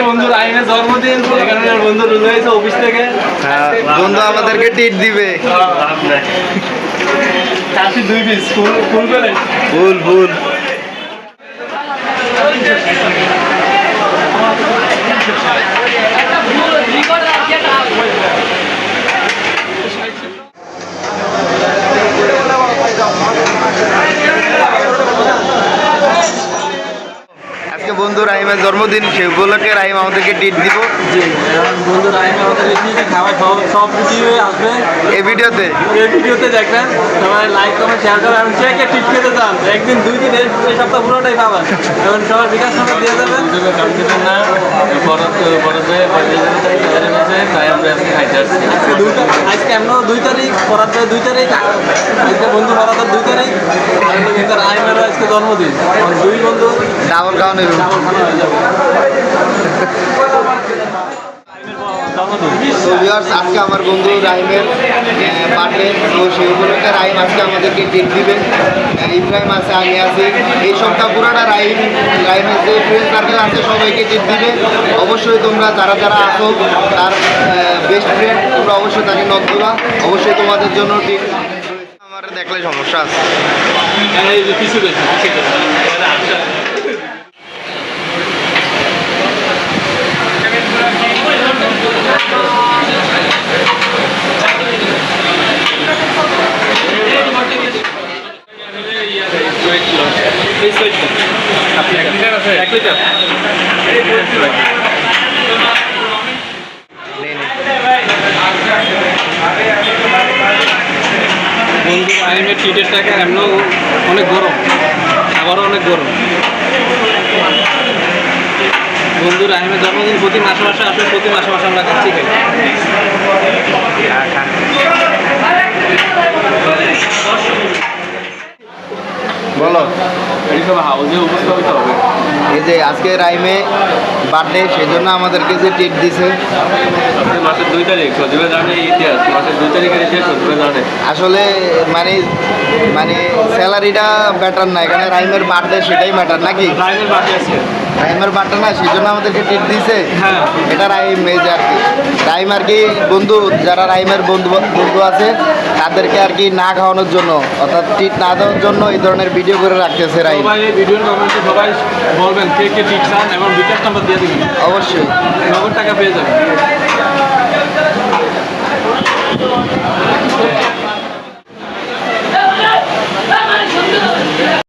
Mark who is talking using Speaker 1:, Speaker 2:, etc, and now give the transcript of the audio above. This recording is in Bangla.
Speaker 1: বন্ধু রাইমের জন্মদিন, এখানে বন্ধু রুল হয়েছে অফিস থেকে।
Speaker 2: বন্ধু আমাদেরকে টিট দিবে।
Speaker 1: 2 পিস ফুল ফুল পেলে
Speaker 2: ফুল ফুল। আজকে বন্ধু রাহিমের জন্মদিন, সে উপলক্ষে রাহিম আমাদেরকে ট্রিট দিব।
Speaker 1: বন্ধু রাইম আমাদের খাবার সব ভিডিও আসবে
Speaker 2: এই ভিডিওতে
Speaker 1: দেখবেন। সবাই লাইক কমেন্ট শেয়ার করে। আমি কে ট্রিট খেতে চান, একদিন 2 দিন এই সপ্তাহ পুরোটাই পাবেন। এখন সবার বিকাশ নাম্বার দিয়ে যাবেন। না তাই আমরা আজকে খাইতে আসছি। আজকে এমন 2 তারিখ, পরাত 2 তারিখ, আজকে বন্ধু পরাতের 2 তারিখ, কিন্তু রাইমেরও আজকে জন্মদিন। 2 বন্ধু
Speaker 2: ডাবল খাওয়ানো
Speaker 1: হয়ে যাবে।
Speaker 2: তো ভিউয়ার্স, আজকে আমার বন্ধু রাহিমের বার্থডে, তো সেই উপলক্ষে রাহিম আজকে আমাদেরকে ট্রিট দিবে। ইব্রাহিম আছে, আমি আছি, এই সপ্তাহ পুরোটা রাহিমের যে ফ্রেন্ড সার্কেল আছে সবাইকে ট্রিট দিবে। অবশ্যই তোমরা যারা যারা আসো, তার বেস্ট ফ্রেন্ড, তোমরা অবশ্যই তাকে নক দিবা। অবশ্যই তোমাদের জন্য ট্রিট। আমার দেখলে সমস্যা আছে।
Speaker 1: বন্ধু রাহিমের ট্রিটের টাকা এমনও অনেক গরম, আবারও অনেক গরম। বন্ধু রাহিমের জন্মদিন প্রতি মাসে মাসে আসলে প্রতি মাসে মাসে আমরা খাচ্ছি খাই।
Speaker 2: বলো,
Speaker 1: এইসব হাউজে উপস্থিত হবে।
Speaker 2: এই যে আজকে রাহিমে বার্থডে, সেই জন্য আমাদেরকে যে ট্রিট দিছে।
Speaker 1: মাসের 2 তারিখ, সজীবে জানে ইতিহাস। মাসের 2 তারিখের ইতিহাস সজীবে জানে।
Speaker 2: আসলে মানে স্যালারিটা ব্যাটার না, এখানে রাহিমের বার্থডে সেটাই ম্যাটার নাকি?
Speaker 1: রাইমের বাকি আছে,
Speaker 2: রাহিমের বার্থডে না, সেই জন্য আমাদেরকে ট্রিট দিছে।
Speaker 1: হ্যাঁ।
Speaker 2: এটা রাহিম, এই যে আর কি রাহিম আর কি বন্ধু, যারা রাহিমের বন্ধু আছে তাদেরকে আর কি না খাওয়ানোর জন্য, অর্থাৎ ট্রিট না দেওয়ার জন্য এই ধরনের ভিডিও করে রাখতেছে রাহিম।
Speaker 1: সবাই এই ভিডিওর কমেন্টে সবাই বলবেন কে কে ঠিক চান এবং বিকাশ নাম্বার দিয়ে দিবেন।
Speaker 2: অবশ্যই
Speaker 1: নগদ টাকা পেয়ে যাবেন।